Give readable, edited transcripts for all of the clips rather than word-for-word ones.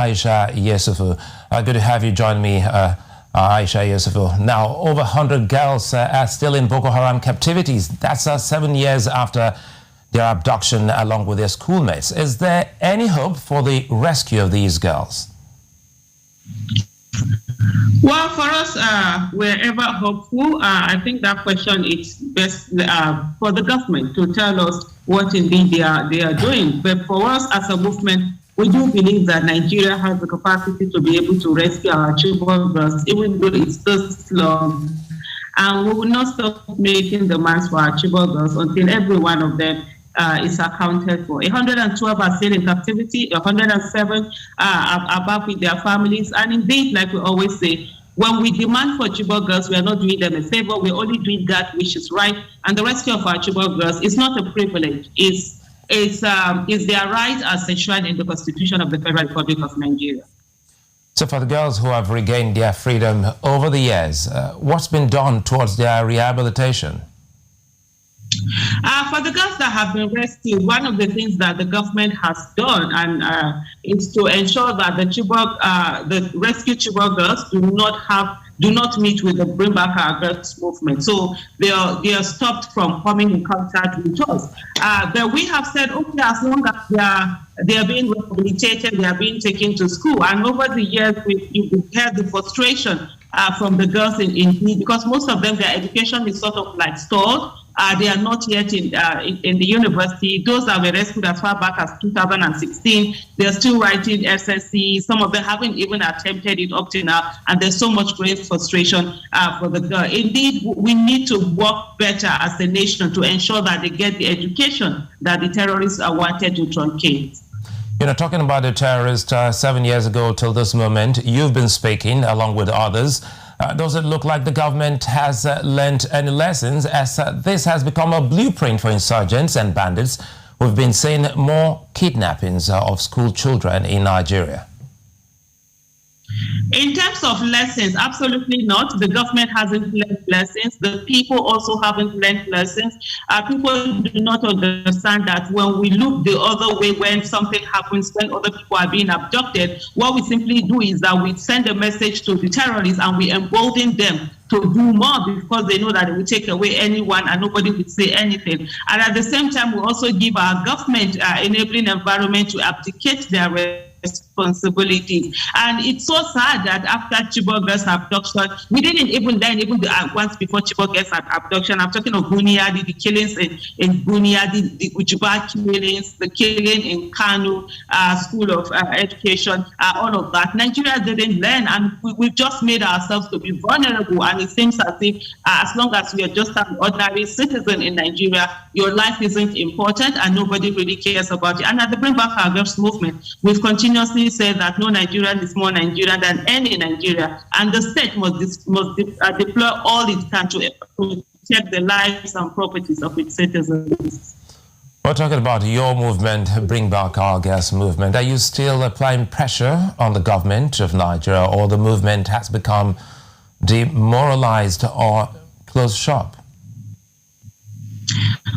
Aisha Yesufu. Good to have you join me, Aisha Yesufu. Now, over 100 girls are still in Boko Haram captivities. That's 7 years after their abduction along with their schoolmates. Is there any hope for the rescue of these girls? Well, for us, we're ever hopeful. I think that question is best for the government to tell us what indeed they are doing. But for us as a movement, we do believe that Nigeria has the capacity to be able to rescue our Chibok girls, even though it's still slow. And we will not stop making demands for our Chibok girls until every one of them is accounted for. 112 are still in captivity, 107 are back with their families. And indeed, like we always say, when we demand for Chibok girls, we are not doing them a favor. We're only doing that which is right. And the rescue of our Chibok girls is not a privilege. It's their right as enshrined in the Constitution of the Federal Republic of Nigeria. So for the girls who have regained their freedom over the years, what's been done towards their rehabilitation? For the girls that have been rescued, one of the things that the government has done is to ensure that the rescued Chibok girls do not meet with the Bring Back Our Girls movement. So they are stopped from coming in contact with us. But we have said, okay, as long as they are being rehabilitated, they are being taken to school. And over the years, we've heard the frustration from the girls in because most of them, their education is sort of like stalled. They are not yet in the university. Those that were rescued as far back as 2016, they're still writing SSC. Some of them haven't even attempted it up to now, and there's so much great frustration for the girl. Indeed, we need to work better as a nation to ensure that they get the education that the terrorists are wanted to truncate. You know, talking about the terrorists 7 years ago till this moment, you've been speaking along with others. Does it look like the government has learned any lessons, as this has become a blueprint for insurgents and bandits? We've been seeing more kidnappings of school children in Nigeria. In terms of lessons, absolutely not. The government hasn't learned lessons. The people also haven't learned lessons. People do not understand that when we look the other way, when something happens, when other people are being abducted, what we simply do is that we send a message to the terrorists and we embolden them to do more, because they know that it will take away anyone and nobody will say anything. And at the same time, we also give our government enabling environment to abdicate their responsibilities. And it's so sad that after Chibok girls abduction, we didn't even learn once before Chibok girls abduction. I'm talking of Bunyadi, the killings in Bunyadi, the Ujibak killings, the killing in Kanu, School of Education, all of that. Nigeria didn't learn, and we've just made ourselves to be vulnerable. And it seems as if as long as we are just an ordinary citizen in Nigeria, your life isn't important and nobody really cares about it. And at the Bring Back Our Girls movement, we've continuously said that no Nigerian is more Nigerian than any Nigeria, and the state must deploy all it can to protect the lives and properties of its citizens. We're talking about your movement, Bring Back Our Girls movement. Are you still applying pressure on the government of Nigeria, or the movement has become demoralized or closed shop?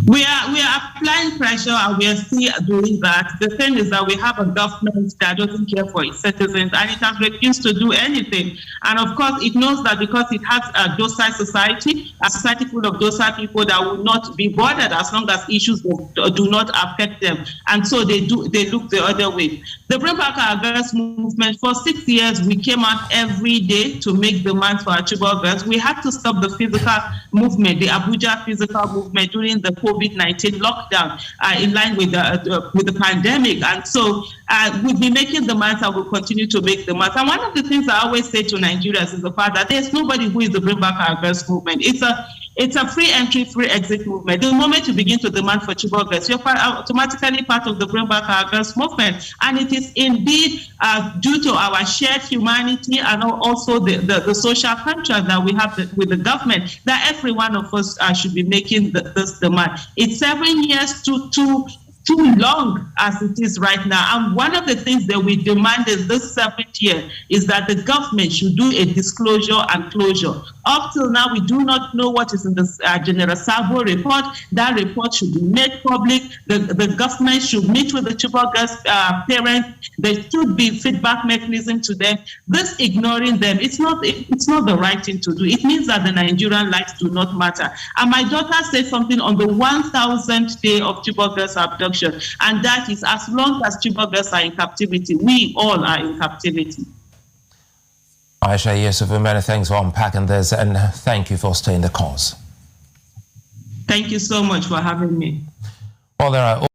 We are applying pressure, and we are still doing that. The thing is that we have a government that doesn't care for its citizens, and it has refused to do anything. And of course, it knows that because it has a docile society, a society full of docile people that will not be bothered as long as issues do not affect them. And so they look the other way. The Bring Back Our Girls movement, for 6 years, we came out every day to make demands for our Chibok girls. We had to stop the physical movement, the Abuja physical movement, during the COVID-19 lockdown, in line with the pandemic. And so we've been making demands and we'll continue to make demands. And one of the things I always say to Nigerians is the fact that there's nobody who is the Bring Back Our Girls movement. It's a free entry, free exit movement. The moment you begin to demand for Chibok girls, you're automatically part of the Bring Back Our Girls movement. And it is indeed due to our shared humanity and also the social contract that we have with the government that every one of us should be making this demand. It's 7 years to too long as it is right now. And one of the things that we demanded this 7th year is that the government should do a disclosure and closure. Up till now, we do not know what is in the General Sabo report. That report should be made public. The government should meet with the Chibok girls' parents. There should be feedback mechanism to them. This ignoring them, it's not the right thing to do. It means that the Nigerian lives do not matter. And my daughter said something on the 1000th day of Chibok girls' abduction. And that is, as long as Chibok girls are in captivity, we all are in captivity. Aisha Yesufu, many thanks for unpacking this, and thank you for staying the course. Thank you so much for having me. Well, there are